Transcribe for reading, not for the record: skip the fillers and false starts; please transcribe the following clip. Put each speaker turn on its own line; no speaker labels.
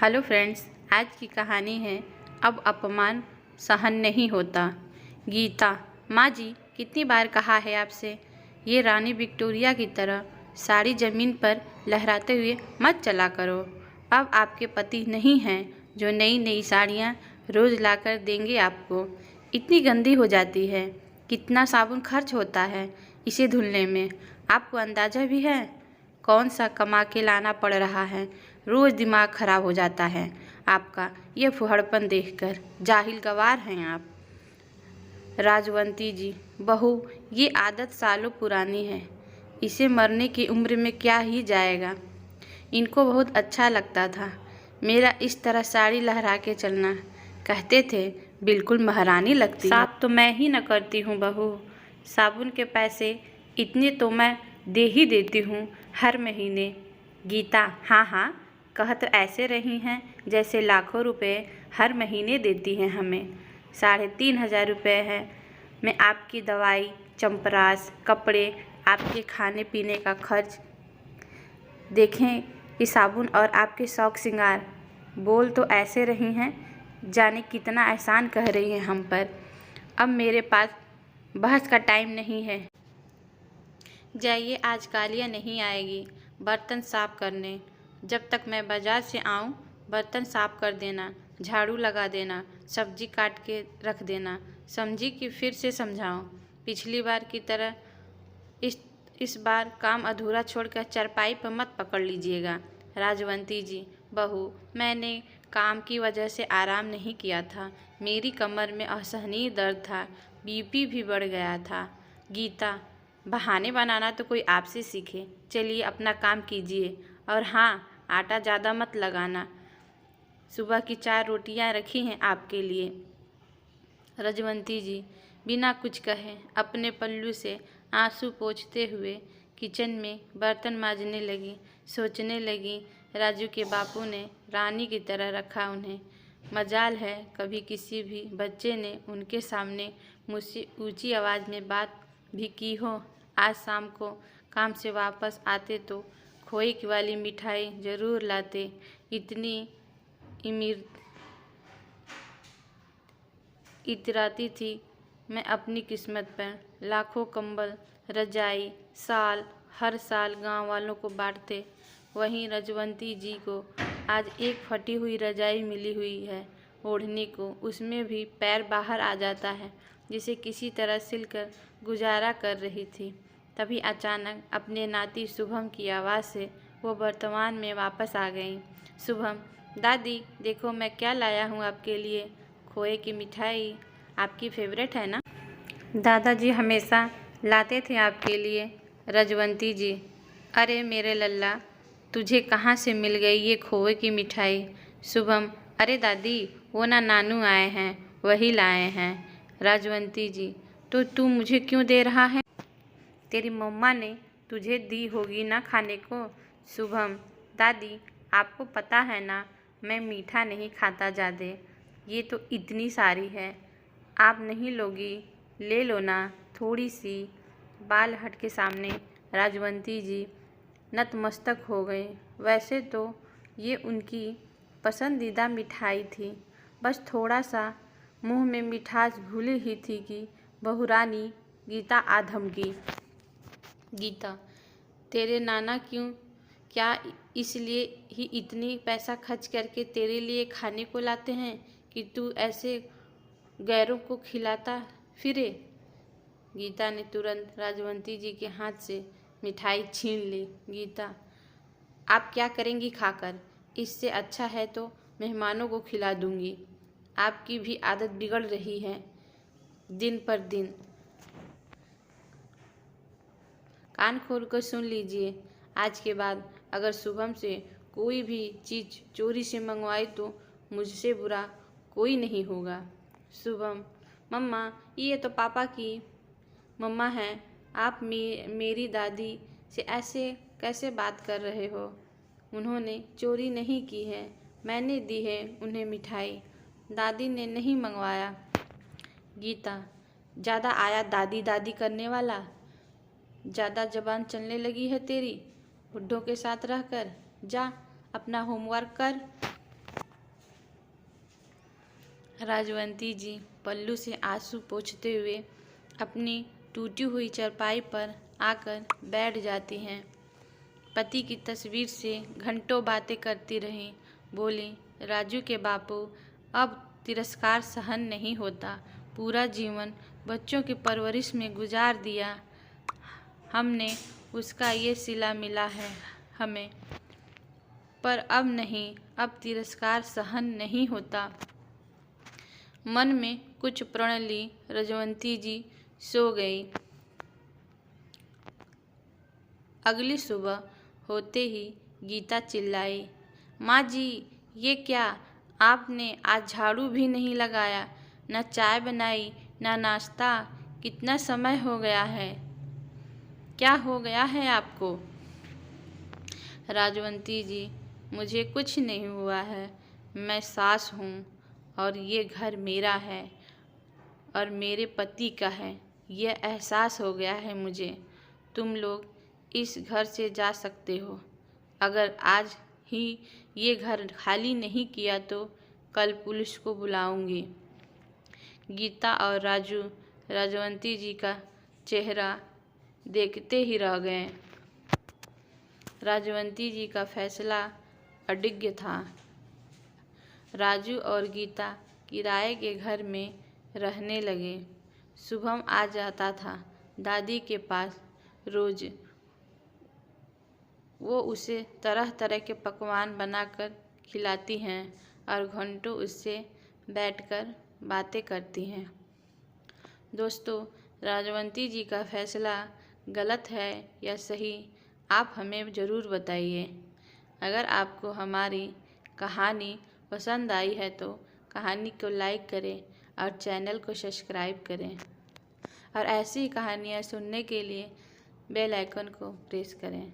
Hello friends, आज की कहानी है अब अपमान सहन नहीं होता। गीता। माँ जी, कितनी बार कहा है आपसे, ये रानी विक्टोरिया की तरह साड़ी ज़मीन पर लहराते हुए मत चला करो। अब आपके पति नहीं हैं जो नई नई साड़ियाँ रोज़ लाकर देंगे आपको। इतनी गंदी हो जाती है, कितना साबुन खर्च होता है इसे धुलने में, आपको अंदाज़ा भी है? कौन सा कमा के लाना पड़ रहा है, रोज़ दिमाग खराब हो जाता है आपका ये फुहड़पन देखकर। जाहिल गवार हैं आप। राजवंती जी, बहू, ये आदत सालों पुरानी है, इसे मरने की उम्र में क्या ही जाएगा। इनको बहुत अच्छा लगता था मेरा इस तरह साड़ी लहरा के चलना। कहते थे बिल्कुल महारानी लगती है। साफ तो मैं ही न करती हूँ बहू, साबुन के पैसे इतने तो मैं दे ही देती हूँ हर महीने। गीता। हाँ हाँ, कह तो ऐसे रही हैं जैसे लाखों रुपए हर महीने देती हैं हमें। 3,500 रुपये है। मैं आपकी दवाई, चंपरास, कपड़े, आपके खाने पीने का खर्च, देखें कि साबुन और आपके शौक श्रृंगार। बोल तो ऐसे रही हैं जाने कितना एहसान कह रही हैं हम पर। अब मेरे पास बहस का टाइम नहीं है। जाइए, आज कालिया नहीं आएगी बर्तन साफ करने। जब तक मैं बाजार से आऊँ बर्तन साफ कर देना, झाड़ू लगा देना, सब्जी काट के रख देना। समझी कि फिर से समझाऊँ? पिछली बार की तरह इस बार काम अधूरा छोड़कर चारपाई पर मत पकड़ लीजिएगा। राजवंती जी, बहू, मैंने काम की वजह से आराम नहीं किया था, मेरी कमर में असहनीय दर्द था, बीपी भी बढ़ गया था। गीता। बहाने बनाना तो कोई आपसे सीखे। चलिए अपना काम कीजिए, और हाँ, आटा ज़्यादा मत लगाना। सुबह की 4 रोटियां रखी हैं आपके लिए। रजवंती जी बिना कुछ कहे अपने पल्लू से आंसू पोंछते हुए किचन में बर्तन मांजने लगी। सोचने लगी, राजू के बापू ने रानी की तरह रखा उन्हें। मजाल है कभी किसी भी बच्चे ने उनके सामने मुझसे ऊंची आवाज़ में बात भी की हो। आज शाम को काम से वापस आते तो खोए की वाली मिठाई ज़रूर लाते। इतनी इतराती थी मैं अपनी किस्मत पर। लाखों कंबल, रजाई, साल हर साल गांव वालों को बांटते, वहीं रजवंती जी को आज एक फटी हुई रजाई मिली हुई है ओढ़ने को। उसमें भी पैर बाहर आ जाता है, जिसे किसी तरह सिलकर गुजारा कर रही थी। तभी अचानक अपने नाती शुभम की आवाज़ से वो वर्तमान में वापस आ गई। शुभम। दादी देखो मैं क्या लाया हूँ आपके लिए। खोए की मिठाई आपकी फेवरेट है ना? दादाजी हमेशा लाते थे आपके लिए। रजवंती जी। अरे मेरे लल्ला, तुझे कहाँ से मिल गई ये खोए की मिठाई? शुभम। अरे दादी, वो ना नानू आए हैं, वही लाए हैं। राजवंती जी। तो तू मुझे क्यों दे रहा है? तेरी मम्मा ने तुझे दी होगी ना खाने को। शुभम। दादी आपको पता है ना, मैं मीठा नहीं खाता ज़्यादा। ये तो इतनी सारी है, आप नहीं लोगी? ले लो ना थोड़ी सी। बाल हट के सामने राजवंती जी नतमस्तक हो गई। वैसे तो ये उनकी पसंदीदा मिठाई थी, बस थोड़ा सा मुंह में मिठास भूली ही थी कि बहुरानी गीता आ धमकी। गीता। तेरे नाना क्या इसलिए ही इतनी पैसा खर्च करके तेरे लिए खाने को लाते हैं कि तू ऐसे गैरों को खिलाता फिरे? गीता ने तुरंत राजवंती जी के हाथ से मिठाई छीन ली। गीता। आप क्या करेंगी खाकर? इससे अच्छा है तो मेहमानों को खिला दूंगी। आपकी भी आदत बिगड़ रही है दिन पर दिन। कान खोल कर सुन लीजिए, आज के बाद अगर शुभम से कोई भी चीज़ चोरी से मंगवाई तो मुझसे बुरा कोई नहीं होगा। शुभम। मम्मा, ये तो पापा की मम्मा हैं, आप मेरी दादी से ऐसे कैसे बात कर रहे हो? उन्होंने चोरी नहीं की है, मैंने दी है उन्हें मिठाई, दादी ने नहीं मंगवाया। गीता। ज़्यादा आया दादी दादी करने वाला, ज़्यादा जबान चलने लगी है तेरी बुड्ढों के साथ रहकर। जा अपना होमवर्क कर। राजवंती जी पल्लू से आंसू पोंछते हुए अपनी टूटी हुई चारपाई पर आकर बैठ जाती हैं। पति की तस्वीर से घंटों बातें करती रहीं। बोली, राजू के बापू, अब तिरस्कार सहन नहीं होता। पूरा जीवन बच्चों की परवरिश में गुजार दिया हमने, उसका ये सिला मिला है हमें। पर अब नहीं, अब तिरस्कार सहन नहीं होता। मन में कुछ प्रण ली रजवंती जी सो गई। अगली सुबह होते ही गीता चिल्लाई, माँ जी, ये क्या, आपने आज झाड़ू भी नहीं लगाया, न चाय बनाई, न नाश्ता। कितना समय हो गया है, क्या हो गया है आपको? राजवंती जी, मुझे कुछ नहीं हुआ है। मैं सास हूँ और ये घर मेरा है और मेरे पति का है। यह एहसास हो गया है मुझे। तुम लोग इस घर से जा सकते हो। अगर आज ही ये घर खाली नहीं किया तो कल पुलिस को बुलाऊंगी। गीता और राजू राजवंती जी का चेहरा देखते ही रह गए। राजवंती जी का फैसला अडिग था। राजू और गीता किराए के घर में रहने लगे। शुभम आ जाता था दादी के पास रोज। वो उसे तरह तरह के पकवान बनाकर खिलाती हैं और घंटों उससे बैठकर बातें करती हैं। दोस्तों, राजवंती जी का फैसला गलत है या सही, आप हमें ज़रूर बताइए। अगर आपको हमारी कहानी पसंद आई है तो कहानी को लाइक करें और चैनल को सब्सक्राइब करें और ऐसी कहानियाँ सुनने के लिए बेल आइकन को प्रेस करें।